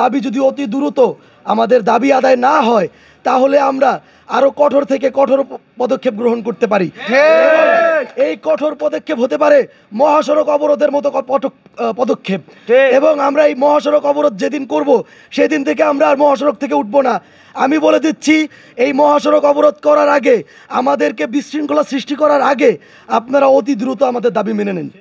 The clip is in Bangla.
দাবি যদি অতি দ্রুত আমাদের দাবি আদায় না হয় তাহলে আমরা আরো কঠোর থেকে কঠোর পদক্ষেপ গ্রহণ করতে পারি। এই কঠোর পদক্ষেপ হতে পারে মহাসড়ক অবরোধের মতো পদক্ষেপ, এবং আমরা এই মহাসড়ক অবরোধ যেদিন করব সেদিন থেকে আমরা আর মহাসড়ক থেকে উঠবো না। আমি বলে দিচ্ছি, এই মহাসড়ক অবরোধ করার আগে, আমাদেরকে বিশৃঙ্খলা সৃষ্টি করার আগে আপনারা অতি দ্রুত আমাদের দাবি মেনে নেন।